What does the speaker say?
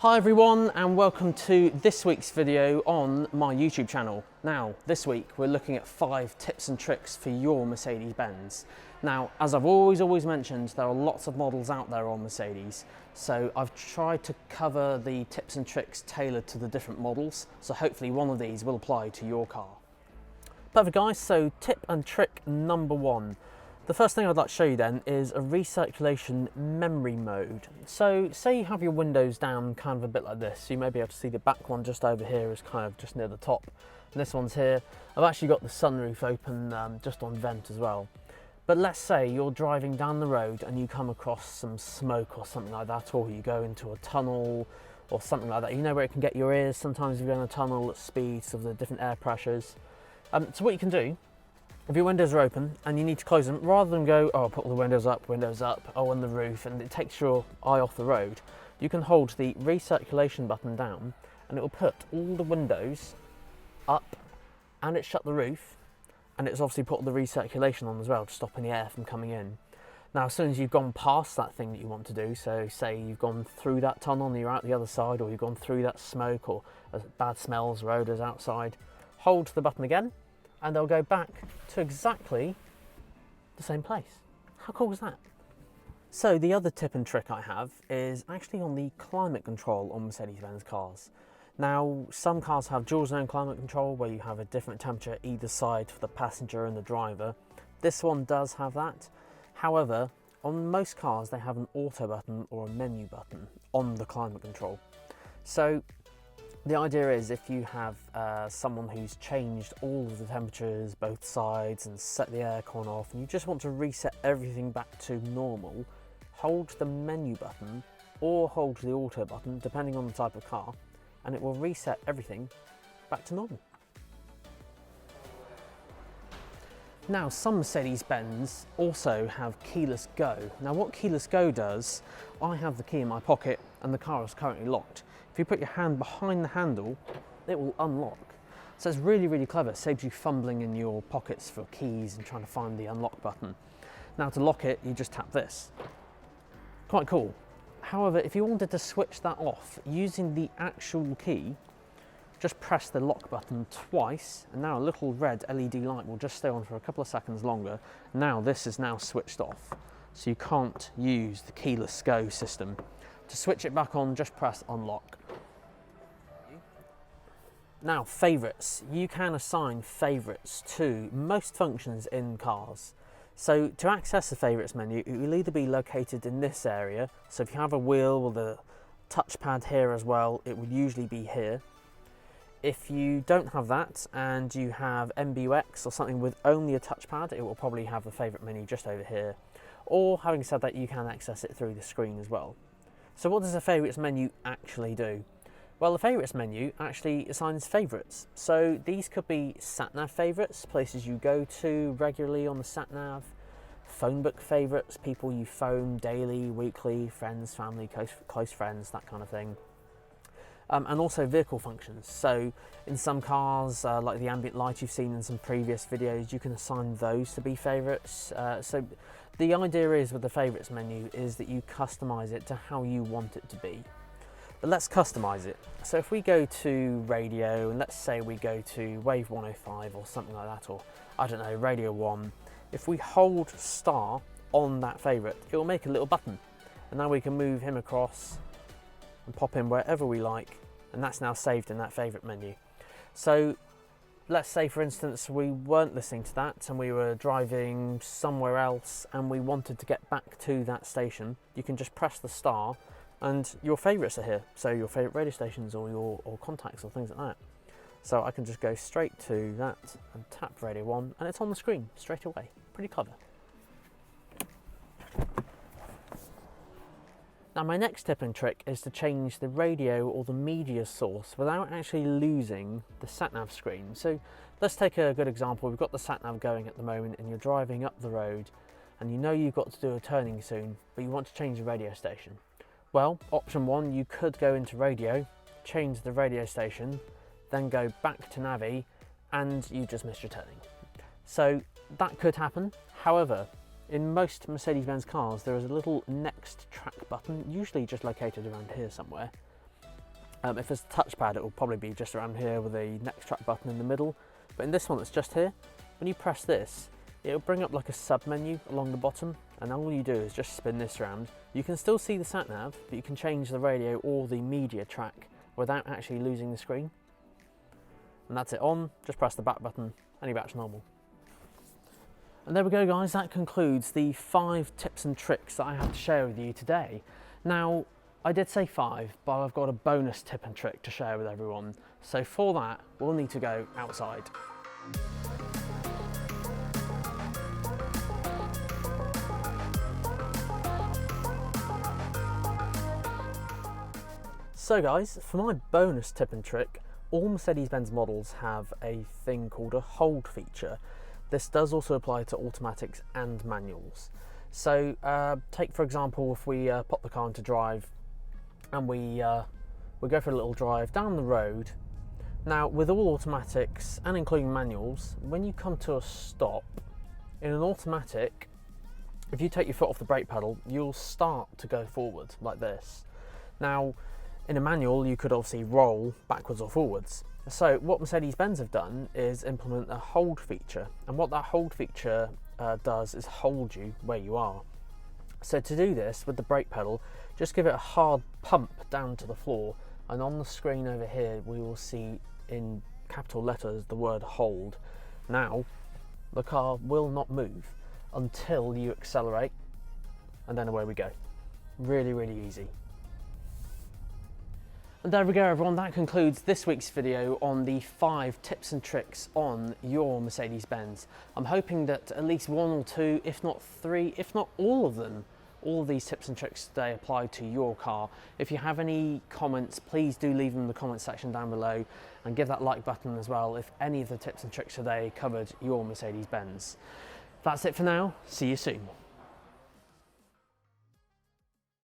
Hi everyone, and welcome to this week's video on my YouTube channel. Now, this week we're looking at 5 tips and tricks for your Mercedes-Benz. Now, as I've always mentioned, there are lots of models out there on Mercedes, so I've tried to cover the tips and tricks tailored to the different models, so hopefully one of these will apply to your car. Perfect guys, so tip and trick number 1. The first thing I'd like to show you then is a recirculation memory mode. So say you have your windows down kind of a bit like this. You may be able to see the back one just over here is kind of just near the top. And this one's here. I've actually got the sunroof open just on vent as well. But let's say you're driving down the road and you come across some smoke or something like that, or you go into a tunnel or something like that. You know where it can get your ears sometimes if you're in a tunnel at speeds of the different air pressures. So what you can do, if your windows are open and you need to close them, rather than go, oh, I'll put all the windows up, oh, on the roof, and it takes your eye off the road, you can hold the recirculation button down and it will put all the windows up, and it shut the roof, and it's obviously put the recirculation on as well to stop any air from coming in. Now, as soon as you've gone past that thing that you want to do, so say you've gone through that tunnel and you're out the other side, or you've gone through that smoke or bad smells or odours outside, hold the button again, and they'll go back to exactly the same place. How cool is that? So the other tip and trick I have is actually on the climate control on Mercedes-Benz cars. Now, some cars have dual zone climate control where you have a different temperature either side for the passenger and the driver. This one does have that. However, on most cars they have an auto button or a menu button on the climate control. So the idea is if you have someone who's changed all of the temperatures, both sides, and set the aircon off, and you just want to reset everything back to normal, hold the menu button or hold the auto button, depending on the type of car, and it will reset everything back to normal. Now, some Mercedes-Benz also have keyless-go. Now, what keyless-go does, I have the key in my pocket and the car is currently locked. If you put your hand behind the handle, it will unlock. So it's really clever. It saves you fumbling in your pockets for keys and trying to find the unlock button. Now, to lock it, you just tap this. Quite cool. However, if you wanted to switch that off using the actual key, just press the lock button twice, and now a little red LED light will just stay on for a couple of seconds longer. Now this is now switched off, so you can't use the keyless-go system. To switch it back on, just press unlock. Now, favourites. You can assign favourites to most functions in cars. So to access the favourites menu, it will either be located in this area. So if you have a wheel with a touchpad here as well, it would usually be here. If you don't have that and you have MBUX or something with only a touchpad, it will probably have the favourite menu just over here. Or, having said that, you can access it through the screen as well. So what does the favourites menu actually do? Well, the favourites menu actually assigns favourites. So these could be sat-nav favourites, places you go to regularly on the sat-nav, phone book favourites, people you phone daily, weekly, friends, family, close friends, that kind of thing. And also vehicle functions. So in some cars, like the ambient light you've seen in some previous videos, you can assign those to be favourites. So the idea is with the favourites menu is that you customise it to how you want it to be. But let's customise it. So if we go to radio, and let's say we go to Wave 105 or something like that, or I don't know, Radio 1, if we hold star on that favourite, it will make a little button. And now we can move him across and pop in wherever we like, and that's now saved in that favourite menu. So let's say, for instance, we weren't listening to that and we were driving somewhere else and we wanted to get back to that station. You can just press the star and your favourites are here. So your favourite radio stations or contacts or things like that. So I can just go straight to that and tap Radio 1 and it's on the screen straight away. Pretty clever. Now, my next tip and trick is to change the radio or the media source without actually losing the sat-nav screen. So let's take a good example. We've got the sat-nav going at the moment and you're driving up the road and you know you've got to do a turning soon, but you want to change the radio station. Well, option 1, you could go into radio, change the radio station, then go back to Navi, and you just missed your turning. So that could happen. However, in most Mercedes-Benz cars, there is a little next track button, usually just located around here somewhere. If it's a touchpad, it will probably be just around here with a next track button in the middle. But in this one that's just here, when you press this, it'll bring up like a sub menu along the bottom, and all you do is just spin this around. You can still see the sat nav, but you can change the radio or the media track without actually losing the screen. And that's it on, just press the back button and you're back to normal. And there we go guys, that concludes the 5 tips and tricks that I have to share with you today. Now, I did say 5, but I've got a bonus tip and trick to share with everyone. So for that, we'll need to go outside. So guys, for my bonus tip and trick, all Mercedes-Benz models have a thing called a hold feature. This does also apply to automatics and manuals. So take for example, if we pop the car into drive and we go for a little drive down the road. Now with all automatics and including manuals, when you come to a stop, in an automatic, if you take your foot off the brake pedal, you'll start to go forward like this. Now in a manual, you could obviously roll backwards or forwards. So what Mercedes-Benz have done is implement a hold feature, and what that hold feature does is hold you where you are. So to do this with the brake pedal, just give it a hard pump down to the floor, and on the screen over here we will see in capital letters the word hold. Now the car will not move until you accelerate, and then away we go. Really, really easy. And there we go everyone, that concludes this week's video on the 5 tips and tricks on your Mercedes-Benz. I'm hoping that at least 1 or 2, if not 3, if not all of them, all of these tips and tricks today apply to your car. If you have any comments, please do leave them in the comment section down below, and give that like button as well if any of the tips and tricks today covered your Mercedes-Benz. That's it for now, see you soon.